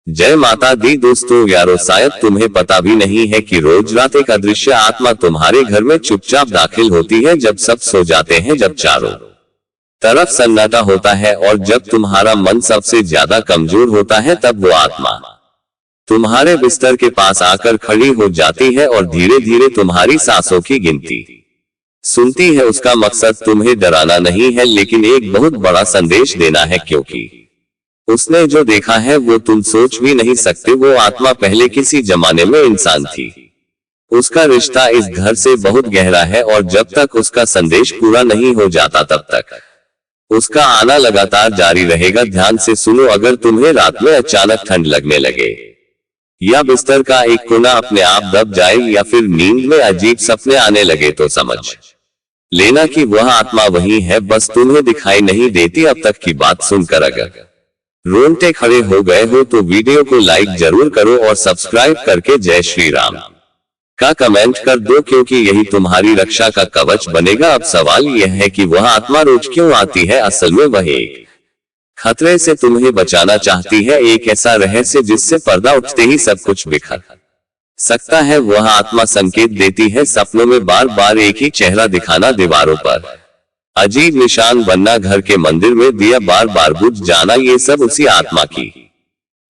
जय माता दी दोस्तों यारो, शायद तुम्हें पता भी नहीं है कि रोज रात एक अदृश्य आत्मा तुम्हारे घर में चुपचाप दाखिल होती है जब सब सो जाते हैं, जब चारों तरफ सन्नाटा होता है और जब तुम्हारा मन सबसे ज्यादा कमजोर होता है, तब वो आत्मा तुम्हारे बिस्तर के पास आकर खड़ी हो जाती है और धीरे धीरे तुम्हारी सांसों की गिनती सुनती है। उसका मकसद तुम्हें डराना नहीं है, लेकिन एक बहुत बड़ा संदेश देना है, क्योंकि उसने जो देखा है वो तुम सोच भी नहीं सकते। वो आत्मा पहले किसी जमाने में इंसान थी। उसका रिश्ता इस घर से बहुत गहरा है और जब तक उसका संदेश पूरा नहीं हो जाता तब तक उसका आना लगातार जारी रहेगा। ध्यान से सुनो, अगर तुम्हें रात में अचानक ठंड लगने लगे या बिस्तर का एक कोना अपने आप दब जाए या फिर नींद में अजीब सपने आने लगे, तो समझ लेना कि वह आत्मा वही है, बस तुम्हें दिखाई नहीं देती। अब तक की बात सुनकर अगर रोंगटे खड़े हो गए हो तो वीडियो को लाइक जरूर करो और सब्सक्राइब करके जय श्री राम का कमेंट कर दो, क्योंकि यही तुम्हारी रक्षा का कवच बनेगा। अब सवाल यह है कि वह आत्मा रोज क्यों आती है? असल में वह एक खतरे से तुम्हें बचाना चाहती है, एक ऐसा रहस्य जिससे पर्दा उठते ही सब कुछ बिखर सकता है। वह आत्मा संकेत देती है, सपनों में बार बार एक ही चेहरा दिखाना, दीवारों पर अजीब निशान बनना, घर के मंदिर में दिया बार बार बुझ जाना, ये सब उसी आत्मा की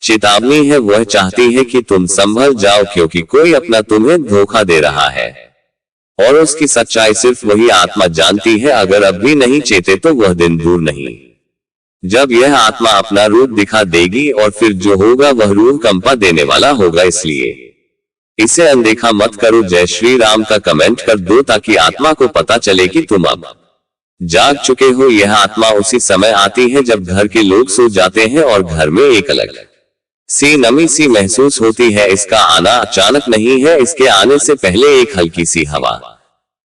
चेतावनी है। वह चाहती है कि तुम संभल जाओ, क्योंकि कोई अपना तुम्हें धोखा दे रहा है और उसकी सच्चाई सिर्फ वही आत्मा जानती है। अगर अब भी नहीं चेते तो वह दिन दूर नहीं जब यह आत्मा अपना रूप दिखा देगी और फिर जो होगा वह रूह कंपा देने वाला होगा। इसलिए इसे अनदेखा मत करो। जय श्री राम का कमेंट कर दो ताकि आत्मा को पता चले कि तुम अब जाग चुके हो। यह आत्मा उसी समय आती है जब घर के लोग सो जाते हैं और घर में एक अलग सी नमी सी महसूस होती है। इसका आना अचानक नहीं है, इसके आने से पहले एक हल्की सी हवा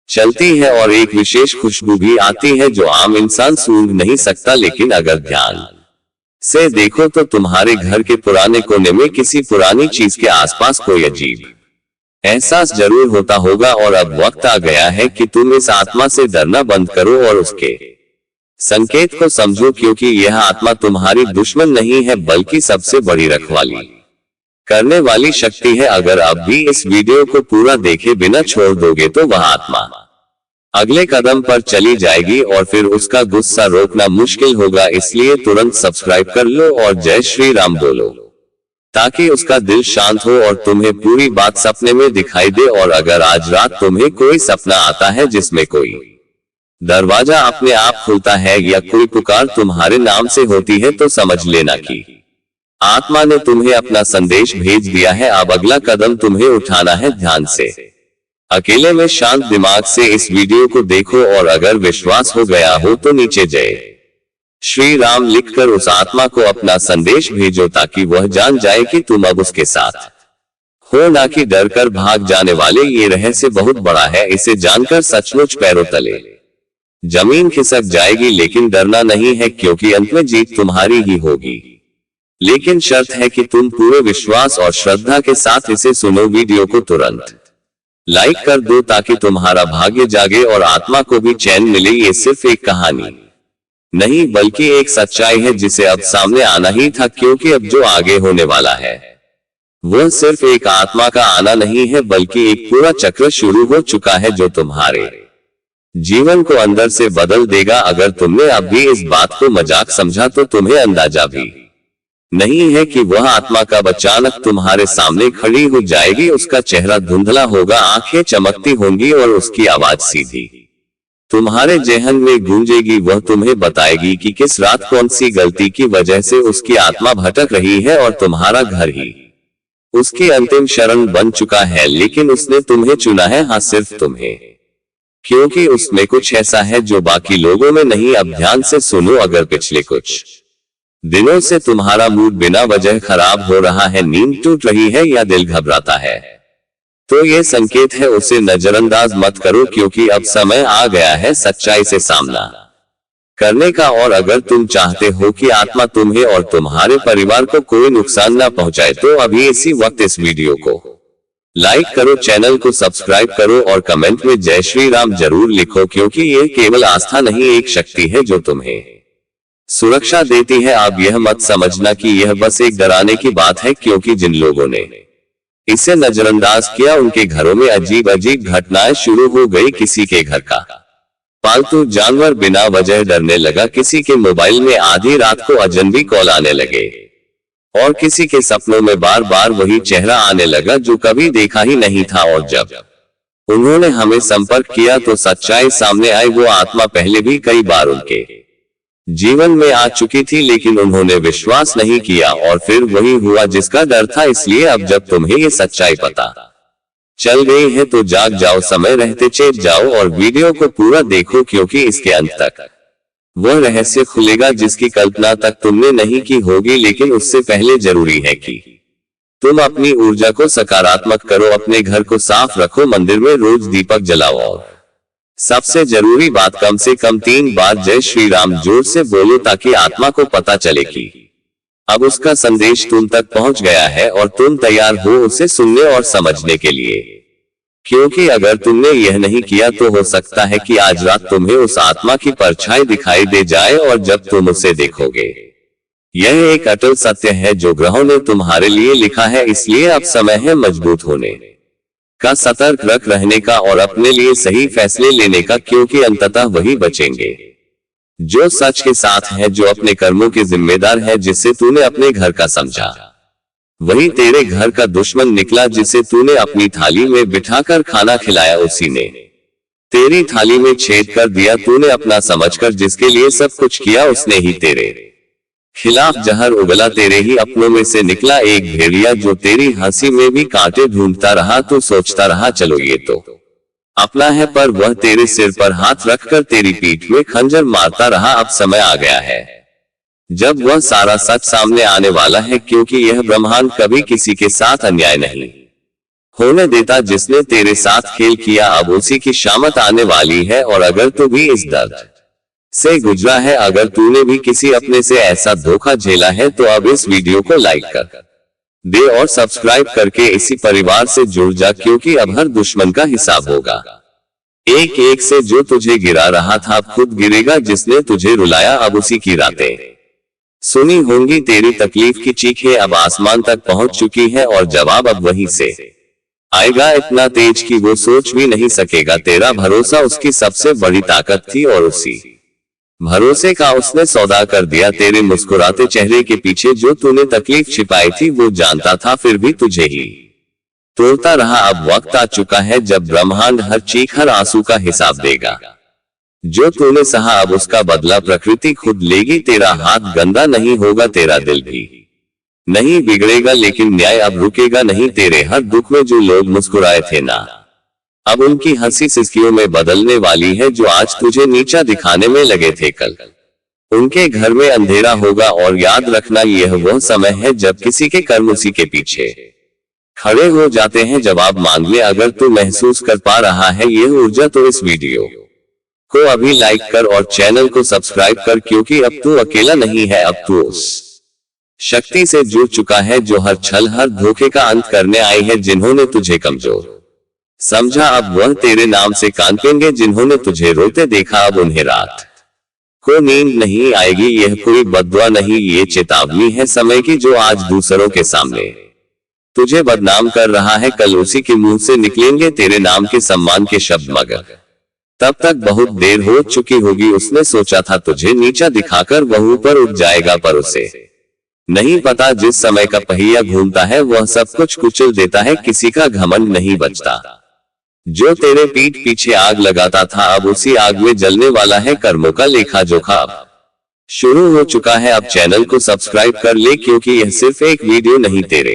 चलती है और एक विशेष खुशबू भी आती है जो आम इंसान सूंघ नहीं सकता। लेकिन अगर ध्यान से देखो तो तुम्हारे घर के पुराने कोने में किसी पुरानी चीज के आसपास कोई अजीब एहसास जरूर होता होगा। और अब वक्त आ गया है कि तुम इस आत्मा से डरना बंद करो और उसके संकेत को समझो, क्योंकि यह आत्मा तुम्हारी दुश्मन नहीं है बल्कि सबसे बड़ी रखवाली करने वाली शक्ति है। अगर अब भी इस वीडियो को पूरा देखे बिना छोड़ दोगे तो वह आत्मा अगले कदम पर चली जाएगी और फिर उसका गुस्सा रोकना मुश्किल होगा। इसलिए तुरंत सब्सक्राइब कर लो और जय श्री राम बोलो, ताकि उसका दिल शांत हो और तुम्हें पूरी बात सपने में दिखाई दे। और अगर आज रात तुम्हें कोई सपना आता है जिसमें कोई दरवाजा अपने आप खुलता है या कोई पुकार तुम्हारे नाम से होती है, तो समझ लेना कि आत्मा ने तुम्हें अपना संदेश भेज दिया है। अब अगला कदम तुम्हें उठाना है। ध्यान से अकेले में शांत दिमाग से इस वीडियो को देखो और अगर विश्वास हो गया हो तो नीचे जय श्री राम लिखकर उस आत्मा को अपना संदेश भेजो, ताकि वह जान जाए कि तुम अब उसके साथ हो, ना कि डर कर भाग जाने वाले। ये रहस्य बहुत बड़ा है, इसे जानकर सचमुच पैरों तले जमीन खिसक जाएगी। लेकिन डरना नहीं है, क्योंकि अंत में जीत तुम्हारी ही होगी। लेकिन शर्त है कि तुम पूरे विश्वास और श्रद्धा के साथ इसे सुनो। वीडियो को तुरंत लाइक कर दो ताकि तुम्हारा भाग्य जागे और आत्मा को भी चैन मिले। ये सिर्फ एक कहानी नहीं बल्कि एक सच्चाई है जिसे अब सामने आना ही था, क्योंकि अब जो आगे होने वाला है वह सिर्फ एक आत्मा का आना नहीं है बल्कि एक पूरा चक्र शुरू हो चुका है जो तुम्हारे जीवन को अंदर से बदल देगा। अगर तुमने अब भी इस बात को मजाक समझा तो तुम्हें अंदाजा भी नहीं है कि वह आत्मा कब अचानक तुम्हारे सामने खड़ी हो जाएगी। उसका चेहरा धुंधला होगा, आंखें चमकती होंगी और उसकी आवाज सीधी तुम्हारे जेहन में गूंजेगी। वह तुम्हें बताएगी कि किस रात कौन सी गलती की वजह से उसकी आत्मा भटक रही है और तुम्हारा घर ही उसकी अंतिम शरण बन चुका है। लेकिन उसने तुम्हें चुना है, हाँ सिर्फ तुम्हें, क्योंकि उसमें कुछ ऐसा है जो बाकी लोगों में नहीं। अब ध्यान से सुनो, अगर पिछले कुछ दिनों से तुम्हारा मूड बिना वजह खराब हो रहा है, नींद टूट रही है या दिल घबराता है, तो ये संकेत है, उसे नजरअंदाज मत करो, क्योंकि अब समय आ गया है सच्चाई से सामना करने का। और अगर तुम चाहते हो कि आत्मा तुम्हें और तुम्हारे परिवार को कोई नुकसान न पहुंचाए तो अभी इसी वक्त इस वीडियो को लाइक करो, चैनल को सब्सक्राइब करो और कमेंट में जय श्री राम जरूर लिखो, क्योंकि ये केवल आस्था नहीं, एक शक्ति है जो तुम्हें सुरक्षा देती है। अब यह मत समझना कि यह बस एक डराने की बात है, क्योंकि जिन लोगों ने इसे नजरअंदाज किया उनके घरों में अजीब अजीब घटनाएं शुरू हो गई। किसी के घर का पालतू जानवर बिना वजह डरने लगा, किसी के मोबाइल में आधी रात को अजनबी कॉल आने लगे, और किसी के सपनों में बार बार वही चेहरा आने लगा जो कभी देखा ही नहीं था। और जब उन्होंने हमें संपर्क किया तो सच्चाई सामने आई। वो आत्मा पहले भी कई बार उनके जीवन में आ चुकी थी, लेकिन उन्होंने विश्वास नहीं किया, और फिर वही हुआ जिसका डर था। इसलिए अब जब तुम्हें ये सच्चाई पता चल गई है तो जाग जाओ, समय रहते चेत जाओ और वीडियो को पूरा देखो, क्योंकि इसके अंत तक वह रहस्य खुलेगा जिसकी कल्पना तक तुमने नहीं की होगी। लेकिन उससे पहले जरूरी है कि तुम अपनी ऊर्जा को सकारात्मक करो, अपने घर को साफ रखो, मंदिर में रोज दीपक जलाओ, और सबसे जरूरी बात, कम से कम 3 बार जय श्री राम जोर से बोलो, ताकि आत्मा को पता चले कि अब उसका संदेश तुम तक पहुंच गया है और तुम तैयार हो उसे सुनने और समझने के लिए। क्योंकि अगर तुमने यह नहीं किया तो हो सकता है कि आज रात तुम्हें उस आत्मा की परछाई दिखाई दे जाए, और जब तुम उसे देखोगे, यह एक अटल सत्य है जो ग्रहों ने तुम्हारे लिए लिखा है। इसलिए अब समय है मजबूत होने का, सतर्क रख रहने का, और अपने लिए सही फैसले लेने का, क्योंकि अंततः वही बचेंगे जो सच के साथ है, जो अपने कर्मों के जिम्मेदार है। जिसे तूने अपने घर का समझा वही तेरे घर का दुश्मन निकला। जिसे तूने अपनी थाली में बिठाकर खाना खिलाया उसी ने तेरी थाली में छेद कर दिया। तूने अपना समझकर जिसके लिए सब कुछ किया उसने ही तेरे खिलाफ जहर उगला। तेरे ही अपनों में से निकला एक भेड़िया जो तेरी हंसी में भी कांटे ढूंढता रहा। तो सोचता रहा चलो ये तो अपना है, पर वह तेरे सिर पर हाथ रखकर तेरी पीठ में खंजर मारता रहा। अब समय आ गया है जब वह सारा सच सामने आने वाला है, क्योंकि यह ब्रह्मांड कभी किसी के साथ अन्याय नहीं होने देता। जिसने तेरे साथ खेल किया अब उसी की शामत आने वाली है। और अगर तू भी इस दर्द से गुजरा है, अगर तूने भी किसी अपने से ऐसा धोखा झेला है, तो अब इस वीडियो को लाइक कर दे और सब्सक्राइब करके इसी परिवार से जुड़ जा, क्योंकि अब हर दुश्मन का हिसाब होगा। एक एक से जो तुझे गिरा रहा था अब खुद गिरेगा। जिसने तुझे रुलाया अब उसी की रातें सुनी होंगी। तेरी तकलीफ की चीखें अब आसमान तक पहुंच चुकी है, और जवाब अब वहीं से आएगा, इतना तेज कि वो सोच भी नहीं सकेगा। तेरा भरोसा उसकी सबसे बड़ी ताकत थी, और उसी भरोसे का उसने सौदा कर दिया। तेरे मुस्कुराते चेहरे के पीछे जो तूने तकलीफ छिपाई थी वो जानता था, फिर भी तुझे ही तोड़ता रहा। अब वक्त आ चुका है जब ब्रह्मांड हर चीख हर आंसू का हिसाब देगा। जो तूने सहा अब उसका बदला प्रकृति खुद लेगी। तेरा हाथ गंदा नहीं होगा, तेरा दिल भी नहीं बिगड़ेगा, लेकिन न्याय अब रुकेगा नहीं। तेरे हर दुख में जो लोग मुस्कुराए थे ना, अब उनकी हंसी सिसकियों में बदलने वाली है। जो आज तुझे नीचा दिखाने में लगे थे, कल उनके घर में अंधेरा होगा। और याद रखना, यह वह समय है जब किसी के कर्म उसी के पीछे खड़े हो जाते हैं जवाब मांगने। अगर तू महसूस कर पा रहा है यह ऊर्जा, तो इस वीडियो को अभी लाइक कर और चैनल को सब्सक्राइब कर, क्योंकि अब तू अकेला नहीं है। अब तू उस शक्ति से जुड़ चुका है जो हर छल हर धोखे का अंत करने आई है। जिन्होंने तुझे कमजोर समझा अब वह तेरे नाम से कांपेंगे। जिन्होंने तुझे रोते देखा अब उन्हें रात को नींद नहीं आएगी। यह कोई बद्दुआ नहीं, ये चेतावनी है समय की, जो आज दूसरों के सामने तुझे बदनाम कर रहा है, कल उसी के मुंह से निकलेंगे तेरे नाम के सम्मान के शब्द। मगर तब तक बहुत देर हो चुकी होगी। उसने सोचा था तुझे नीचा दिखाकर वह ऊपर उठ जाएगा, पर उसे नहीं पता जिस समय का पहिया घूमता है वह सब कुछ कुचल देता है। किसी का घमंड नहीं बचता। जो तेरे पीठ पीछे आग लगाता था अब उसी आग में जलने वाला है। कर्मों का लेखा जोखा अब शुरू हो चुका है। अब चैनल को सब्सक्राइब कर ले, क्योंकि यह सिर्फ एक वीडियो नहीं, तेरे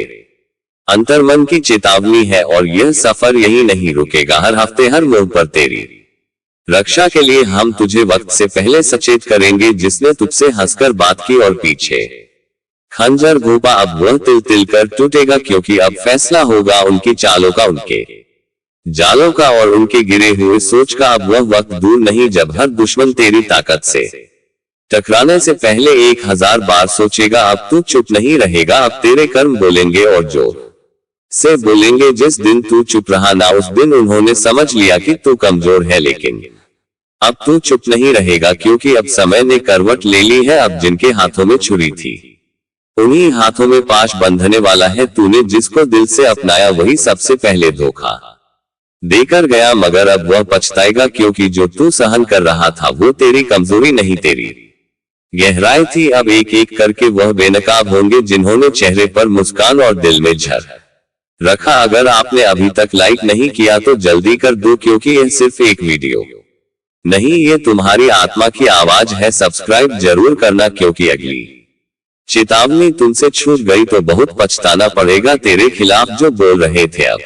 अंतर्मन की चेतावनी है। और यह सफर यही नहीं रुकेगा। हर हफ्ते हर मोड़ पर तेरी रक्षा के लिए हम तुझे वक्त से पहले सचेत करेंगे। जिसने तुझसे हंसकर बात की और पीछे खंजर घोंपा, अब वह तिल तिल कर टूटेगा। क्योंकि अब फैसला होगा उनकी चालों का, उनके जालों का और उनके गिरे हुए सोच का। अब वह वक्त दूर नहीं जब हर दुश्मन तेरी ताकत से टकराने से पहले 1000 बार सोचेगा। अब तू चुप नहीं रहेगा, अब तेरे कर्म बोलेंगे और जोर से बोलेंगे। जिस दिन तू चुप रहा ना, उस दिन उन्होंने समझ लिया कि तू कमजोर है, लेकिन अब तू चुप नहीं रहेगा क्योंकि अब समय ने करवट ले ली है। अब जिनके हाथों में छुरी थी उन्हीं हाथों में पाश बंधने वाला है। तूने जिसको दिल से अपनाया वही सबसे पहले धोखा देकर गया, मगर अब वह पछताएगा क्योंकि जो तू सहन कर रहा था वो तेरी कमजोरी नहीं तेरी गहराई थी। अब एक एक करके वह बेनकाब होंगे जिन्होंने चेहरे पर मुस्कान और दिल में झर रखा। अगर आपने अभी तक लाइक नहीं किया तो जल्दी कर दो क्योंकि यह सिर्फ एक वीडियो नहीं, ये तुम्हारी आत्मा की आवाज है। सब्सक्राइब जरूर करना क्योंकि अगली चेतावनी तुमसे छूट गई तो बहुत पछताना पड़ेगा। तेरे खिलाफ जो बोल रहे थे अब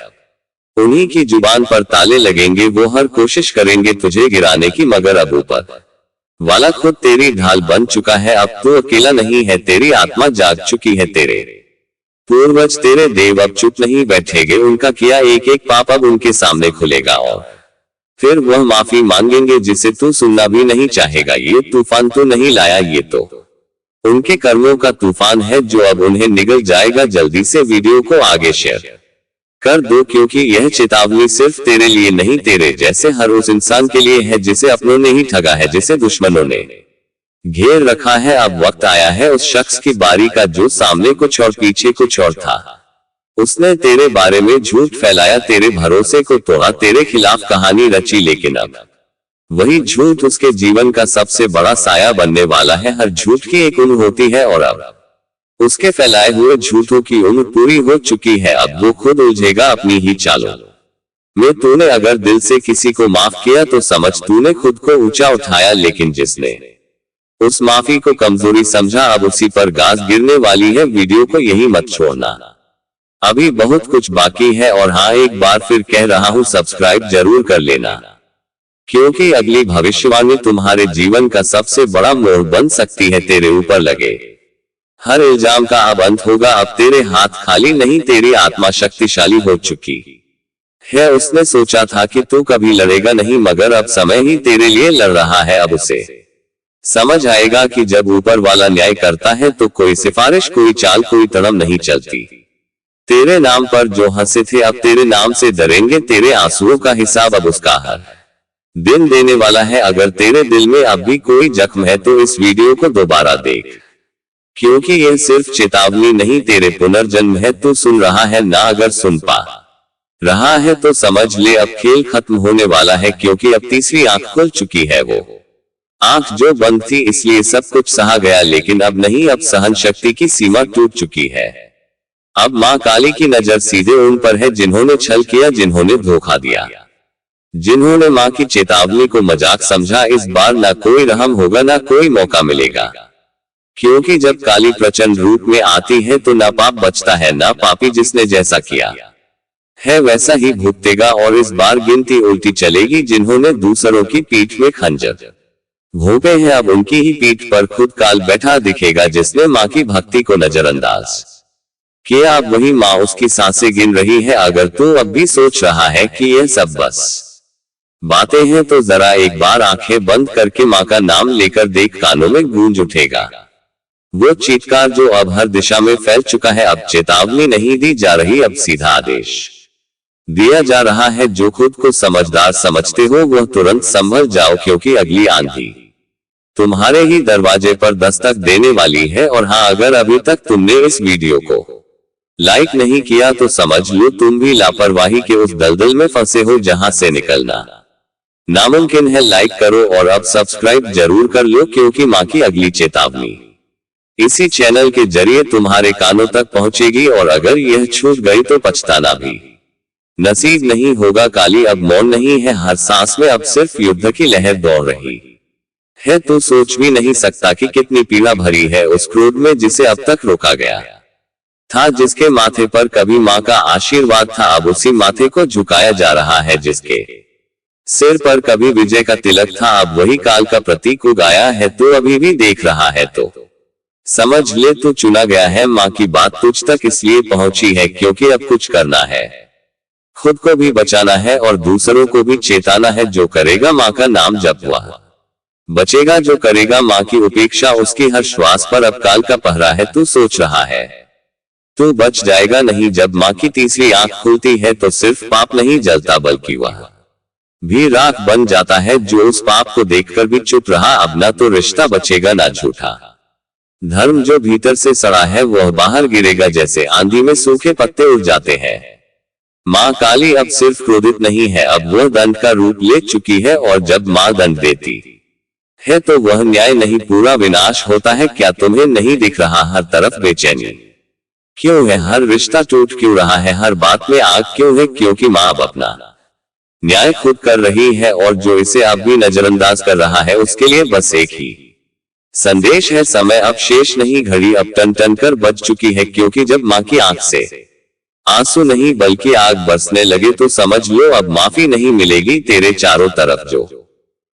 उन्हीं की जुबान पर ताले लगेंगे। वो हर कोशिश करेंगे तुझे गिराने की, मगर अब ऊपर वाला खुद तेरी ढाल बन चुका है। अब तो अकेला नहीं है, तेरी आत्मा जाग चुकी है। तेरे पूर्वज तेरे देव अब चुप नहीं बैठेंगे। उनका किया एक एक पाप अब उनके सामने खुलेगा और फिर वह माफी मांगेंगे जिसे तू सुनना भी नहीं चाहेगा। ये तूफान तो नहीं लाया, ये तो उनके कर्मों का तूफान है जो अब उन्हें निगल जाएगा। जल्दी से वीडियो को आगे शेयर कर दो क्योंकि यह चेतावनी सिर्फ तेरे लिए नहीं, तेरे जैसे हर उस इंसान के लिए है जिसे अपनों ने ही ठगा है, जिसे दुश्मनों ने घेर रखा है। अब वक्त आया है उस शख्स की बारी का जो सामने कुछ और पीछे कुछ और था। उसने तेरे बारे में झूठ फैलाया, तेरे भरोसे को तोड़ा, तेरे खिलाफ कहानी रची, लेकिन अब वही झूठ उसके जीवन का सबसे बड़ा साया बनने वाला है। हर झूठ की एक उम्र होती है और अब उसके फैलाए हुए झूठों की उम्र पूरी हो चुकी है। अब वो खुद उलझेगा अपनी ही चालों में। तूने अगर दिल से किसी को माफ किया तो समझ तूने खुद को ऊंचा उठाया, लेकिन जिसने उस माफी को कमजोरी समझा अब उसी पर गाज गिरने वाली है। वीडियो को यही मत छोड़ना, अभी बहुत कुछ बाकी है। और हाँ, एक बार फिर कह रहा हूँ, सब्सक्राइब जरूर कर लेना क्योंकि अगली भविष्यवाणी तुम्हारे जीवन का सबसे बड़ा मोड़ बन सकती है। तेरे ऊपर लगे हर इल्जाम का अब अंत होगा। अब तेरे हाथ खाली नहीं, तेरी आत्मा शक्तिशाली हो चुकी है। उसने सोचा था कि तू कभी लड़ेगा नहीं, मगर अब समय ही तेरे लिए लड़ रहा है। अब उसे समझ आएगा कि जब ऊपर वाला न्याय करता है तो कोई सिफारिश, कोई चाल, कोई तड़म नहीं चलती। तेरे नाम पर जो हंसे थे अब तेरे नाम से डरेंगे। तेरे आंसुओं का हिसाब अब उसका हर दिन देने वाला है। अगर तेरे दिल में अब भी कोई जख्म है तो इस वीडियो को दोबारा देख क्योंकि यह सिर्फ चेतावनी नहीं, तेरे पुनर्जन्म है। तू सुन रहा है ना? अगर सुन पा रहा है तो समझ ले अब खेल खत्म होने वाला है क्योंकि अब तीसरी आंख खुल चुकी है। वो आंख जो बंद थी इसलिए सब कुछ सहा गया, लेकिन अब नहीं, अब सहन शक्ति की सीमा टूट चुकी है। अब मां काली की नजर सीधे उन पर है जिन्होंने छल किया, जिन्होंने धोखा दिया, जिन्होंने मां की चेतावनी को मजाक समझा। इस बार ना कोई रहम होगा, ना कोई मौका मिलेगा क्योंकि जब काली प्रचंड रूप में आती है तो ना पाप बचता है, ना पापी जिसने जैसा किया है वैसा ही भुगतेगा। और इस बार गिनती उल्टी चलेगी। जिन्होंने दूसरों की पीठ में खंजर घोंपे हैं अब उनकी ही पीठ पर खुद काल बैठा दिखेगा। जिसने मां की भक्ति को नजरअंदाज किया अब वही मां उसकी सांसें गिन रही है। अगर तू अब भी सोच रहा है कि यह सब बस बातें हैं तो जरा एक बार आंखें बंद करके मां का नाम लेकर देख, कानों में गूंज उठेगा वो चीत्कार जो अब हर दिशा में फैल चुका है। अब चेतावनी नहीं दी जा रही, अब सीधा आदेश दिया जा रहा है। जो खुद को समझदार समझते हो वह तुरंत संभल जाओ क्योंकि अगली आंधी तुम्हारे ही दरवाजे पर दस्तक देने वाली है। और हाँ, अगर अभी तक तुमने इस वीडियो को लाइक नहीं किया तो समझ लो तुम भी लापरवाही के उस दलदल में फंसे हो जहां से निकलना नामुमकिन है। लाइक करो और अब सब्सक्राइब जरूर कर लो क्योंकि मां की अगली चेतावनी इसी चैनल के जरिए तुम्हारे कानों तक पहुंचेगी। और अगर यह छूट गई तो पछताना भी नसीब नहीं होगा। काली अब मौन नहीं है, हर सांस में अब सिर्फ युद्ध की लहर दौड़ रही है। तो सोच भी नहीं सकता कि कितनी पीड़ा भरी है उस क्रोध में जिसे अब तक रोका गया था। जिसके माथे पर कभी मां का आशीर्वाद था अब उसी माथे को झुकाया जा रहा है। जिसके सिर पर कभी विजय का तिलक था अब वही काल का प्रतीक उगाया है। तो अभी भी देख रहा है तो समझ ले तू चुना गया है। मां की बात तुझ तक इसलिए पहुंची है क्योंकि अब कुछ करना है, खुद को भी बचाना है और दूसरों को भी चेताना है। जो करेगा मां का नाम जप वह बचेगा, जो करेगा मां की उपेक्षा उसकी हर श्वास पर अब काल का पहरा है। तू सोच रहा है तू बच जाएगा, नहीं। जब मां की तीसरी आंख खुलती है तो सिर्फ पाप नहीं जलता बल्कि वह भी राख बन जाता है, जो उस पाप को देखकर भी चुप रहा। अब ना तो रिश्ता बचेगा ना झूठा धर्म जो भीतर से सड़ा है वह बाहर गिरेगा, जैसे आंधी में सूखे पत्ते उड़ जाते हैं। माँ काली अब सिर्फ क्रोधित नहीं है, अब वह दंड का रूप ले चुकी है, और जब माँ दंड देती है तो वह न्याय नहीं पूरा विनाश होता है। क्या तुम्हें नहीं दिख रहा हर तरफ बेचैनी क्यों है, हर रिश्ता टूट क्यों रहा है, हर बात में आग क्यों है? क्योंकि माँ अब अपना न्याय खुद कर रही है, और जो इसे अब भी नजरअंदाज कर रहा है उसके लिए बस एक ही संदेश है, समय अब शेष नहीं, घड़ी अब टन टन कर बज चुकी है। क्योंकि जब माँ की आंख से आंसू नहीं बल्कि आग बरसने लगे तो समझ लो अब माफी नहीं मिलेगी। तेरे चारों तरफ जो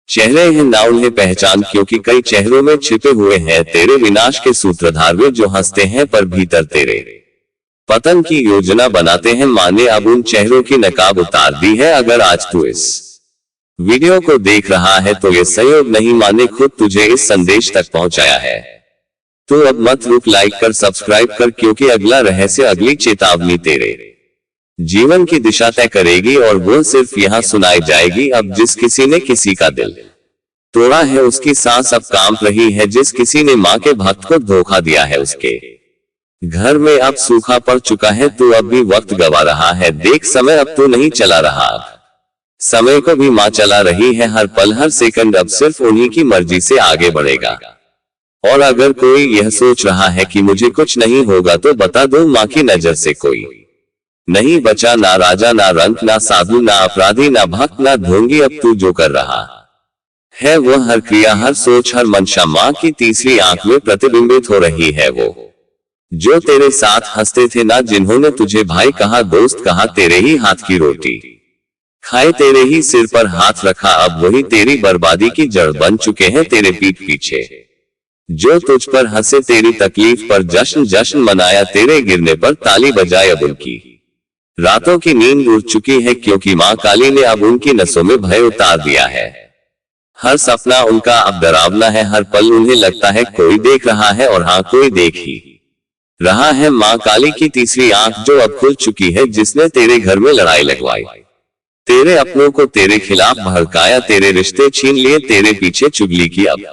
चेहरे हैं ना उन्हें पहचान, क्योंकि कई चेहरों में छिपे हुए हैं तेरे विनाश के सूत्रधार, वे जो हंसते हैं पर भीतर तेरे पतन की योजना बनाते हैं। माँ ने अब उन चेहरों की नकाब उतार दी है। अगर आज तू इस वीडियो को देख रहा है तो ये संयोग नहीं, माँ ने खुद तुझे इस संदेश तक पहुंचाया है। तो अब मत रुक, लाइक कर, सब्सक्राइब कर, क्योंकि अगला रहस्य, अगली चेतावनी तेरे जीवन की दिशा तय करेगी, और वो सिर्फ यहाँ सुनाई जाएगी। अब जिस किसी ने किसी का दिल तोड़ा है उसकी सांस अब कांप रही है, जिस किसी ने माँ के भक्त को धोखा दिया है उसके घर में अब सूखा पड़ चुका है। तू अब भी वक्त गवा रहा है, देख समय अब तू नहीं चला रहा, अब समय को भी माँ चला रही है। हर पल हर सेकंड अब सिर्फ उन्हीं की मर्जी से आगे बढ़ेगा। और अगर कोई यह सोच रहा है कि मुझे कुछ नहीं होगा तो बता दो, माँ की नजर से कोई नहीं बचा, ना राजा ना रंक ना साधु ना अपराधी ना भक्त ना ढोंगी। अब तू जो कर रहा है वह हर क्रिया हर सोच हर मंशा माँ की तीसरी आंख में प्रतिबिंबित हो रही है। वो जो तेरे साथ हंसते थे ना, जिन्होंने तुझे भाई कहा, दोस्त कहा, तेरे ही हाथ की रोटी खाए, तेरे ही सिर पर हाथ रखा, अब वही तेरी बर्बादी की जड़ बन चुके हैं। तेरे पीठ पीछे जो तुझ पर हंसे, तेरी तकलीफ पर जश्न जश्न मनाया, तेरे गिरने पर ताली बजाए, अब उनकी रातों की नींद उड़ चुकी है, क्योंकि माँ काली ने अब उनकी नसों में भय उतार दिया है। हर सपना उनका अब डरावना है, हर पल उन्हें लगता है कोई देख रहा है, और हाँ कोई देख ही रहा है। माँ काली की तीसरी आंख जो अब खुल चुकी है, जिसने तेरे घर में लड़ाई लगवाई, तेरे अपनों को तेरे खिलाफ भड़काया, तेरे रिश्ते छीन लिए, तेरे पीछे चुगली की, अब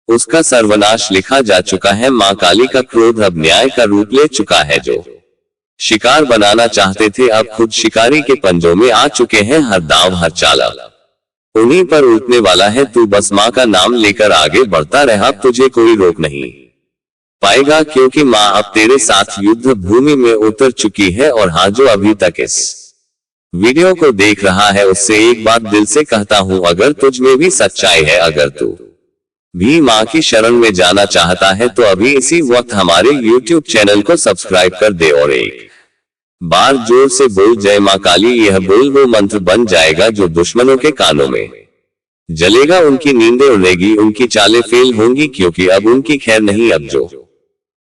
उसका सर्वनाश लिखा जा चुका है। माँ काली का क्रोध अब न्याय का रूप ले चुका है। जो शिकार बनाना चाहते थे अब खुद शिकारी के पंजों में आ चुके हैं। हर दांव हर चाल उन्हीं पर उठने वाला है। तू बस माँ का नाम लेकर आगे बढ़ता रहा, तुझे कोई रोक नहीं पाएगा, क्योंकि माँ अब तेरे साथ युद्ध भूमि में उतर चुकी है। और हाँ, जो अभी तक इस वीडियो को देख रहा है उससे एक बात दिल से कहता हूँ, अगर तुझ में भी सच्चाई है, अगर तू भी माँ की शरण में जाना चाहता है तो अभी इसी वक्त हमारे YouTube चैनल को सब्सक्राइब कर दे, और एक बार जोर से बोल जय माँ काली। यह बोल वो मंत्र बन जाएगा जो दुश्मनों के कानों में जलेगा, उनकी नींदें उड़ेगी, उनकी चालें फेल होंगी, क्योंकि अब उनकी खैर नहीं। अब जो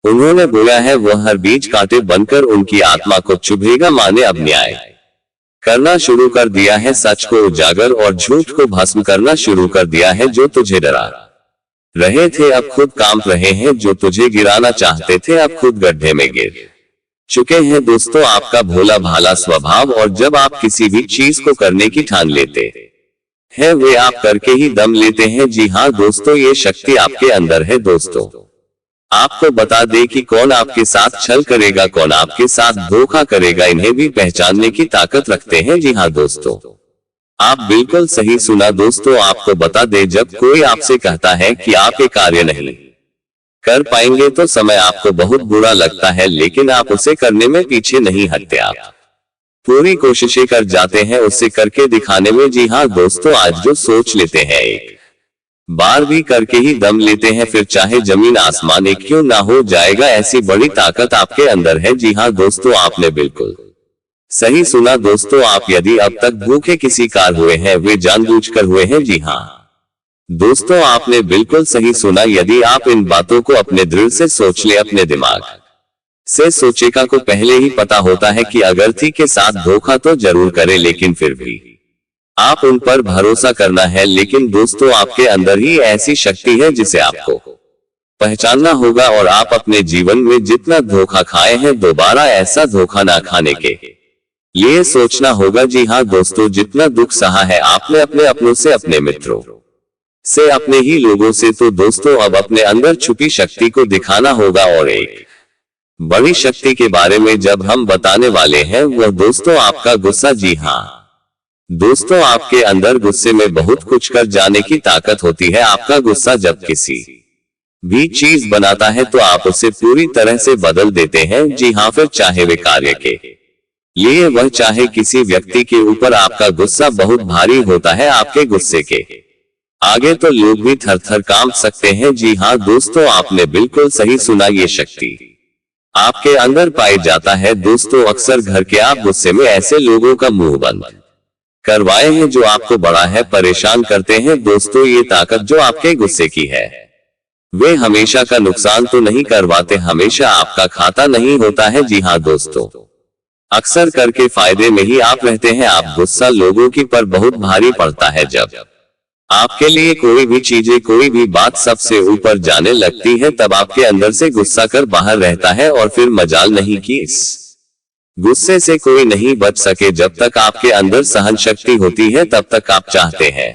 उन्होंने बोला है वह हर बीज कांटे बनकर उनकी आत्मा को चुभेगा। माँ ने अब न्याय करना शुरू कर दिया है, सच को उजागर और झूठ को भस्म करना शुरू कर दिया है। जो तुझे डरा रहे थे अब खुद कांप रहे हैं, जो तुझे गिराना चाहते थे अब खुद गड्ढे में गिर चुके हैं। दोस्तों, आपका भोला भाला स्वभाव, और जब आप किसी भी चीज को करने की ठान लेते हैं वे आप करके ही दम लेते हैं। जी हाँ दोस्तों, ये शक्ति आपके अंदर है। दोस्तों, आपको बता दे कि कौन आपके साथ छल करेगा, कौन आपके साथ धोखा करेगा, इन्हें भी पहचानने की ताकत रखते हैं। जी हाँ दोस्तों, आप बिल्कुल सही सुना। दोस्तों, आपको बता दे, जब कोई आपसे कहता है कि आप ये कार्य नहीं कर पाएंगे तो समय आपको बहुत बुरा लगता है, लेकिन आप उसे करने में पीछे नहीं हटते। आप पूरी कोशिशें कर जाते हैं उसे करके दिखाने में। जी हाँ दोस्तों, आज जो सोच लेते हैं एक बार भी करके ही दम लेते हैं, फिर चाहे जमीन आसमान एक क्यों ना हो जाएगा। ऐसी बड़ी ताकत आपके अंदर है। जी हाँ दोस्तों, आपने बिल्कुल सही सुना। दोस्तों, आप यदि अब तक भूखे किसी कार हुए हैं, वे जानबूझकर हुए हैं। जी हाँ दोस्तों, आपने बिल्कुल सही सुना। यदि आप इन बातों को अपने दिल से सोच ले, अपने दिमाग से सोचेगा को पहले ही पता होता है कि अगर थी के साथ धोखा तो जरूर करे, लेकिन फिर भी आप उन पर भरोसा करना है। लेकिन दोस्तों, आपके अंदर ही ऐसी शक्ति है जिसे आपको पहचानना होगा, और आप अपने जीवन में जितना धोखा खाए हैं दोबारा ऐसा धोखा ना खाने के ये सोचना होगा जी हाँ दोस्तों, जितना दुख सहा है आपने अपने अपनों से, अपने मित्रों से, अपने ही लोगों से, तो दोस्तों अब अपने अंदर छुपी शक्ति को दिखाना होगा। और एक बड़ी शक्ति के बारे में जब हम बताने वाले हैं वह दोस्तों आपका गुस्सा। जी हाँ दोस्तों, आपके अंदर गुस्से में बहुत कुछ कर जाने की ताकत होती है। आपका गुस्सा जब किसी भी चीज बनाता है तो आप उसे पूरी तरह से बदल देते हैं। जी हाँ, फिर चाहे वे कार्य के लिए वह चाहे किसी व्यक्ति के ऊपर, आपका गुस्सा बहुत भारी होता है। आपके गुस्से के आगे तो लोग भी थर थर कांप सकते हैं। जी हाँ दोस्तों, आपने बिल्कुल सही सुना, ये शक्ति आपके अंदर पाई जाता है। दोस्तों अक्सर घर के आप गुस्से में ऐसे लोगों का मुंह बंद करवाए हैं जो आपको बड़ा है परेशान करते हैं। दोस्तों ये ताकत जो आपके गुस्से की है, वे हमेशा का नुकसान तो नहीं करवाते, हमेशा आपका खाता नहीं होता है। जी हाँ दोस्तों, अक्सर करके फायदे में ही आप रहते हैं। आप गुस्सा लोगों की पर बहुत भारी पड़ता है जब आपके लिए कोई भी चीजें, कोई भी बात सबसे ऊपर जाने लगती है, तब आपके अंदर से गुस्सा कर बाहर रहता है। और फिर मजाल नहीं कि इस गुस्से से कोई नहीं बच सके। जब तक आपके अंदर सहन शक्ति होती है तब तक आप चाहते हैं,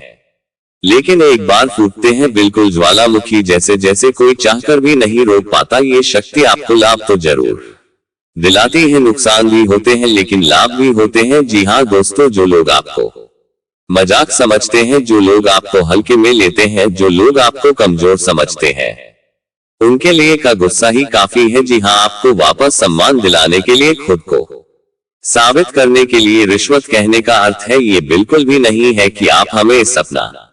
लेकिन एक बार फूटते हैं बिल्कुल ज्वालामुखी जैसे, जैसे कोई चाहकर भी नहीं रोक पाता। ये शक्ति आपको लाभ तो जरूर दिलाती है, नुकसान भी होते हैं लेकिन लाभ भी होते हैं। जी हाँ दोस्तों, जो लोग आपको मजाक समझते हैं, जो लोग आपको हल्के में लेते हैं, जो लोग आपको कमजोर समझते हैं, उनके लिए का गुस्सा ही काफी है। जी हाँ, आपको वापस सम्मान दिलाने के लिए, खुद को साबित करने के लिए रिश्वत कहने का अर्थ है ये बिल्कुल भी नहीं है कि आप हमें अपना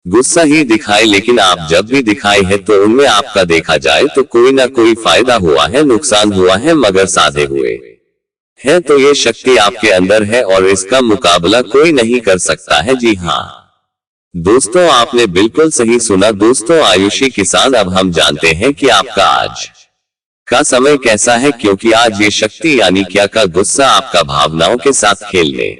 गुस्सा ही दिखाए, लेकिन आप जब भी दिखाए है तो उनमें आपका देखा जाए तो कोई ना कोई फायदा हुआ है, नुकसान हुआ है, मगर साधे हुए है तो ये शक्ति आपके अंदर है और इसका मुकाबला कोई नहीं कर सकता है। जी हाँ दोस्तों, आपने बिल्कुल सही सुना। दोस्तों आयुषी किसान, अब हम जानते हैं कि आपका आज का समय कैसा है, क्योंकि आज ये शक्ति यानी क्या का गुस्सा आपका भावनाओं के साथ खेलने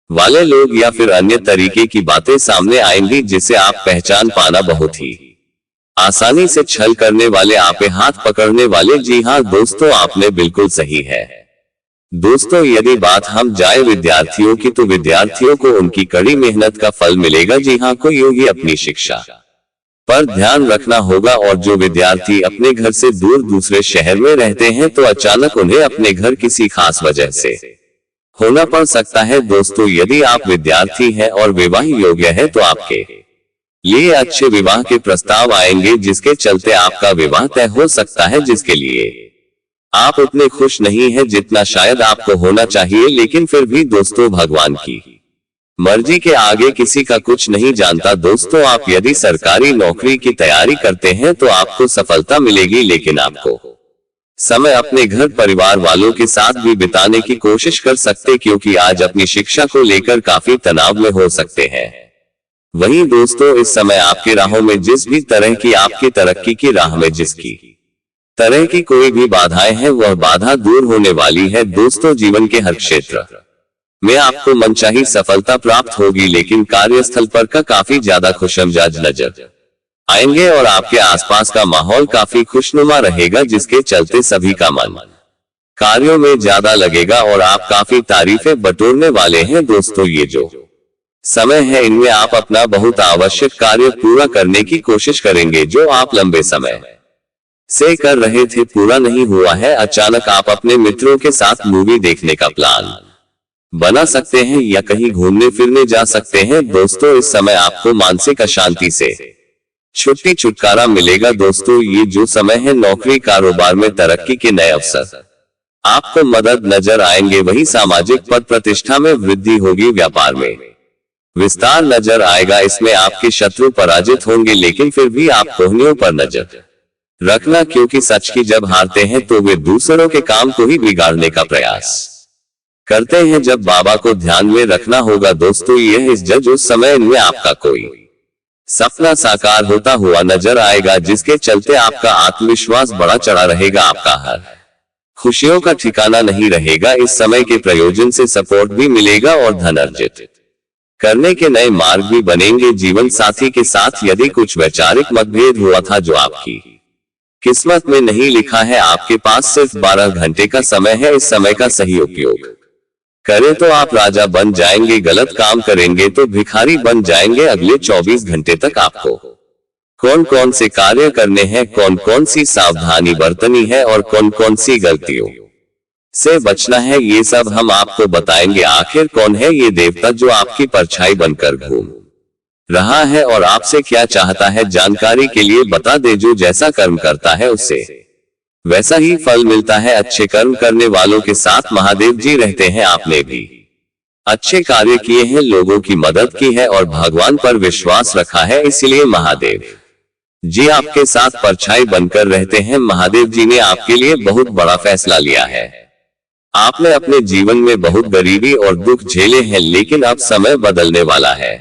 वाले लोग या फिर अन्य तरीके की बातें सामने आएंगी जिसे आप पहचान पाना बहुत ही आसानी से छल करने वाले, आपे हाथ पकड़ने वाले। जी हाँ दोस्तों, आपने बिल्कुल सही है। दोस्तों यदि बात हम जाए विद्यार्थियों की, तो विद्यार्थियों को उनकी कड़ी मेहनत का फल मिलेगा। जी हाँ, को यूं ही अपनी शिक्षा पर ध्यान रखना होगा। और जो विद्यार्थी अपने घर से दूर दूसरे शहर में रहते हैं तो अचानक उन्हें अपने घर किसी खास वजह से होना पड़ सकता है। दोस्तों यदि आप विद्यार्थी हैं और विवाह योग्य है तो आपके लिए अच्छे विवाह के प्रस्ताव आएंगे, जिसके चलते आपका विवाह तय हो सकता है, जिसके लिए आप उतने खुश नहीं हैं जितना शायद आपको होना चाहिए। लेकिन फिर भी दोस्तों, भगवान की मर्जी के आगे किसी का कुछ नहीं जानता। दोस्तों आप यदि सरकारी नौकरी की तैयारी करते हैं तो आपको सफलता मिलेगी, लेकिन आपको समय अपने घर परिवार वालों के साथ भी बिताने की कोशिश कर सकते, क्योंकि आज अपनी शिक्षा को लेकर काफी तनाव में हो सकते हैं। वहीं दोस्तों इस समय आपके राहों में जिस भी तरह की आपकी तरक्की की राह में जिसकी तरह की कोई भी बाधाएं हैं, वह बाधा दूर होने वाली है। दोस्तों जीवन के हर क्षेत्र में आपको मनचाही सफलता प्राप्त होगी, लेकिन कार्यस्थल पर का काफी ज्यादा खुशमिजाज नजर आएंगे और आपके आसपास का माहौल काफी खुशनुमा रहेगा, जिसके चलते सभी का मन कार्यों में ज्यादा लगेगा और आप काफी तारीफें बटोरने वाले हैं। दोस्तों ये जो समय है, इनमें आप अपना बहुत आवश्यक कार्य पूरा करने की कोशिश करेंगे, जो आप लंबे समय से कर रहे थे, पूरा नहीं हुआ है। अचानक आप अपने मित्रों के साथ मूवी देखने का प्लान बना सकते हैं या कहीं घूमने फिरने जा सकते हैं। दोस्तों इस समय आपको मानसिक अशांति से छुटकारा मिलेगा। दोस्तों ये जो समय है, नौकरी कारोबार में तरक्की के नए अवसर आपको मदद नजर आएंगे। वही सामाजिक पद प्रतिष्ठा में वृद्धि होगी, व्यापार में विस्तार नजर आएगा। इसमें आपके शत्रु पराजित होंगे, लेकिन फिर भी आप कोहनियों पर नजर रखना, क्योंकि सच की जब हारते हैं तो वे दूसरों के काम को ही बिगाड़ने का प्रयास करते हैं। जब बाबा को ध्यान में रखना होगा। दोस्तों यह इस जज उस समय इनमें आपका कोई सपना साकार होता हुआ नजर आएगा, जिसके चलते आपका आत्मविश्वास बड़ा चढ़ा रहेगा। आपका हर खुशियों का ठिकाना नहीं रहेगा। इस समय के प्रयोजन से सपोर्ट भी मिलेगा और धन अर्जित करने के नए मार्ग भी बनेंगे। जीवन साथी के साथ यदि कुछ वैचारिक मतभेद हुआ था जो आपकी किस्मत में नहीं लिखा है, आपके पास सिर्फ 12 घंटे का समय है। इस समय का सही उपयोग करें तो आप राजा बन जाएंगे, गलत काम करेंगे तो भिखारी बन जाएंगे। अगले 24 घंटे तक आपको कौन कौन से कार्य करने हैं, कौन कौन सी सावधानी बरतनी है और कौन कौन सी गलतियों से बचना है, ये सब हम आपको बताएंगे। आखिर कौन है ये देवता जो आपकी परछाई बनकर घूम रहा है और आपसे क्या चाहता है, जानकारी के लिए बता दे। जो जैसा कर्म करता है उससे वैसा ही फल मिलता है। अच्छे कर्म करने वालों के साथ महादेव जी रहते हैं। आपने भी अच्छे कार्य किए हैं, लोगों की मदद की है और भगवान पर विश्वास रखा है, इसलिए महादेव जी आपके साथ परछाई बनकर रहते हैं। महादेव जी ने आपके लिए बहुत बड़ा फैसला लिया है। आपने अपने जीवन में बहुत गरीबी और दुख झेले हैं, लेकिन अब समय बदलने वाला है।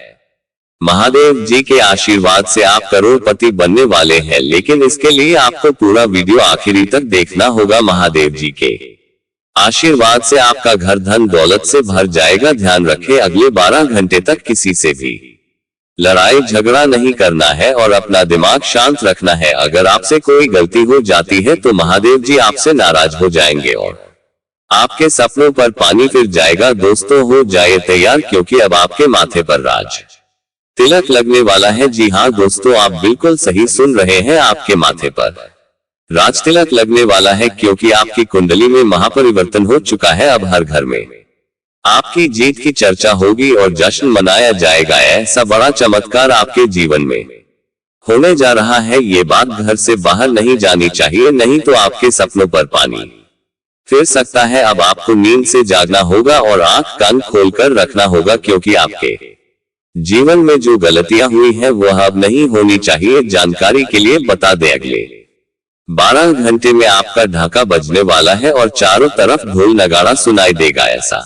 महादेव जी के आशीर्वाद से आप करोड़पति बनने वाले हैं, लेकिन इसके लिए आपको पूरा वीडियो आखिरी तक देखना होगा। महादेव जी के आशीर्वाद से आपका घर धन दौलत से भर जाएगा। ध्यान रखें, अगले 12 घंटे तक किसी से भी लड़ाई झगड़ा नहीं करना है और अपना दिमाग शांत रखना है। अगर आपसे कोई गलती हो जाती है तो महादेव जी आपसे नाराज हो जाएंगे और आपके सपनों पर पानी फिर जाएगा। दोस्तों, हो जाए तैयार, क्योंकि अब आपके माथे पर राज तिलक लगने वाला है। जी हाँ दोस्तों, आप बिल्कुल सही सुन रहे हैं, आपके माथे पर राज तिलक लगने वाला है, क्योंकि आपकी कुंडली में महापरिवर्तन हो चुका है। अब हर घर में आपकी जीत की चर्चा होगी और जश्न मनाया जाएगा। ऐसा बड़ा चमत्कार आपके जीवन में होने जा रहा है। ये बात घर से बाहर नहीं जानी चाहिए, नहीं तो आपके सपनों पर पानी फिर सकता है। अब आपको नींद से जागना होगा और आंख कान खोलकर रखना होगा, क्योंकि आपके जीवन में जो गलतियां हुई हैं वह अब नहीं होनी चाहिए। जानकारी के लिए बता दें, अगले 12 घंटे में आपका ढाका बजने वाला है और चारों तरफ ढोल नगाड़ा सुनाई देगा। ऐसा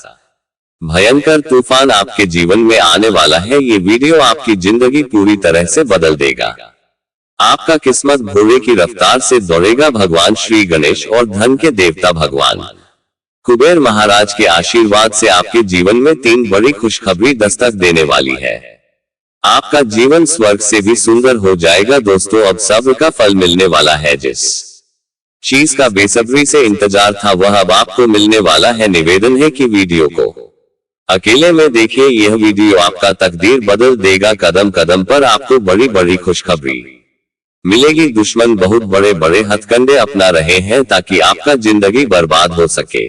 भयंकर तूफान आपके जीवन में आने वाला है। ये वीडियो आपकी जिंदगी पूरी तरह से बदल देगा। आपका किस्मत घोड़े की रफ्तार से दौड़ेगा। भगवान श्री गणेश और धन के देवता भगवान कुबेर महाराज के आशीर्वाद से आपके जीवन में 3 बड़ी खुशखबरी दस्तक देने वाली है। आपका जीवन स्वर्ग से भी सुंदर हो जाएगा। दोस्तों, अब सब्र का फल मिलने वाला है। जिस चीज का बेसब्री से इंतजार था वह अब आपको मिलने वाला है। निवेदन है कि वीडियो को अकेले में देखिए, यह वीडियो आपका तकदीर बदल देगा। कदम कदम पर आपको बड़ी बड़ी खुशखबरी मिलेगी। दुश्मन बहुत बड़े बड़े हथकंडे अपना रहे हैं ताकि आपका जिंदगी बर्बाद हो सके।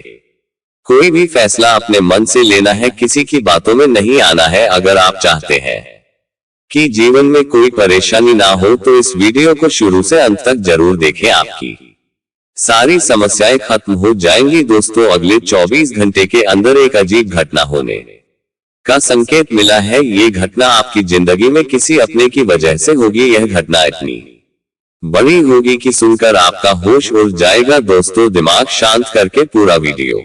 कोई भी फैसला अपने मन से लेना है, किसी की बातों में नहीं आना है। अगर आप चाहते हैं कि जीवन में कोई परेशानी ना हो तो इस वीडियो को शुरू से अंत तक जरूर देखें, आपकी सारी समस्याएं खत्म हो जाएंगी। दोस्तों, अगले 24 घंटे के अंदर एक अजीब घटना होने का संकेत मिला है। ये घटना आपकी जिंदगी में किसी अपने की वजह से होगी। यह घटना इतनी बड़ी होगी कि सुनकर आपका होश उड़ जाएगा। दोस्तों, दिमाग शांत करके पूरा वीडियो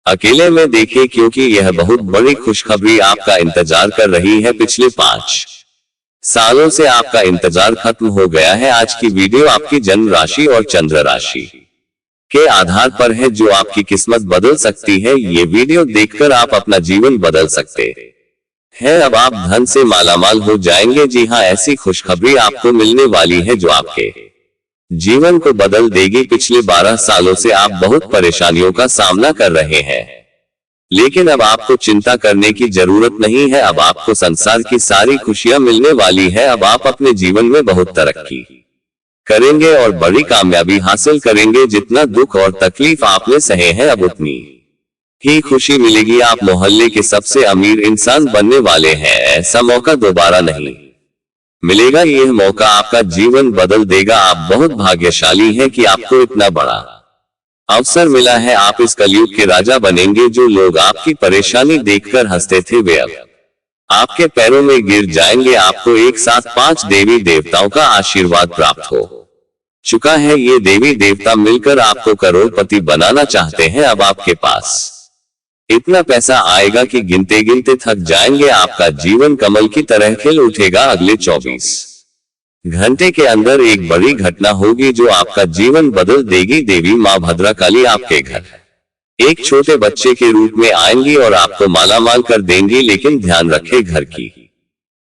अकेले में देखें, क्योंकि यह बहुत बड़ी खुशखबरी आपका इंतजार कर रही है। पिछले 5 सालों से आपका इंतजार खत्म हो गया है। आज की वीडियो आपकी जन्म राशि और चंद्र राशि के आधार पर है, जो आपकी किस्मत बदल सकती है। ये वीडियो देखकर आप अपना जीवन बदल सकते हैं। अब आप धन से मालामाल हो जाएंगे। जी हाँ, ऐसी खुशखबरी आपको मिलने वाली है जो आपके जीवन को बदल देगी। पिछले 12 सालों से आप बहुत परेशानियों का सामना कर रहे हैं, लेकिन अब आपको चिंता करने की जरूरत नहीं है। अब आपको संसार की सारी खुशियां मिलने वाली है। अब आप अपने जीवन में बहुत तरक्की करेंगे और बड़ी कामयाबी हासिल करेंगे। जितना दुख और तकलीफ आपने सहे हैं, अब उतनी ही खुशी मिलेगी। आप मोहल्ले के सबसे अमीर इंसान बनने वाले हैं। ऐसा मौका दोबारा नहीं मिलेगा। यह मौका आपका जीवन बदल देगा। आप बहुत भाग्यशाली हैं कि आपको इतना बड़ा अवसर मिला है। आप इस कलयुग के राजा बनेंगे। जो लोग आपकी परेशानी देखकर हंसते थे वे अब आपके पैरों में गिर जाएंगे। आपको एक साथ 5 देवी देवताओं का आशीर्वाद प्राप्त हो चुका है। ये देवी देवता मिलकर आपको करोड़पति बनाना चाहते हैं। अब आपके पास इतना पैसा आएगा कि गिनते गिनते थक जाएंगे। आपका जीवन कमल की तरह खिल उठेगा। अगले 24 घंटे के अंदर एक बड़ी घटना होगी जो आपका जीवन बदल देगी। देवी माँ भद्रकाली आपके घर एक छोटे बच्चे के रूप में आएंगी और आपको मालामाल कर देंगी। लेकिन ध्यान रखें, घर की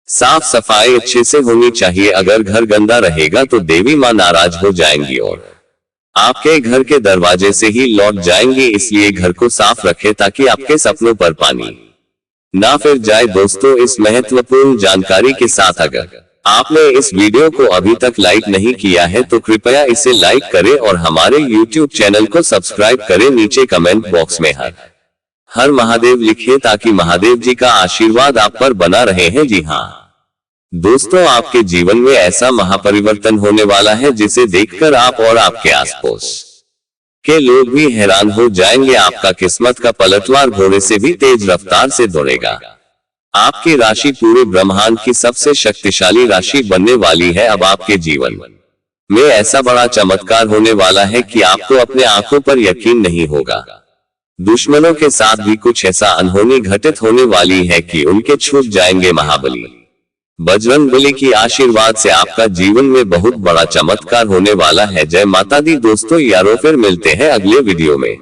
साफ सफाई अच्छे से होनी चाहिए। अगर घर गंदा रहेगा तो देवी माँ नाराज हो जाएंगी और आपके घर के दरवाजे से ही लौट जाएंगे, इसलिए घर को साफ रखें ताकि आपके सपनों पर पानी ना फिर जाए। दोस्तों, इस महत्वपूर्ण जानकारी के साथ अगर आपने इस वीडियो को अभी तक लाइक नहीं किया है तो कृपया इसे लाइक करें और हमारे YouTube चैनल को सब्सक्राइब करें। नीचे कमेंट बॉक्स में हर महादेव लिखिए ताकि महादेव जी का आशीर्वाद आप पर बना रहे हैं। जी हाँ दोस्तों, आपके जीवन में ऐसा महापरिवर्तन होने वाला है जिसे देखकर आप और आपके आसपास के लोग भी हैरान हो जाएंगे। आपका किस्मत का पलटवार घोड़े से भी तेज रफ्तार से दौड़ेगा। आपकी राशि पूरे ब्रह्मांड की सबसे शक्तिशाली राशि बनने वाली है। अब आपके जीवन में ऐसा बड़ा चमत्कार होने वाला है कि आपको अपने आंखों पर यकीन नहीं होगा। दुश्मनों के साथ भी कुछ ऐसा अनहोनी घटित होने वाली है कि उनके छूट जाएंगे महाबली बजरंगबली की आशीर्वाद से आपका जीवन में बहुत बड़ा चमत्कार होने वाला है। जय माता दी। दोस्तों यारों, फिर मिलते हैं अगले वीडियो में।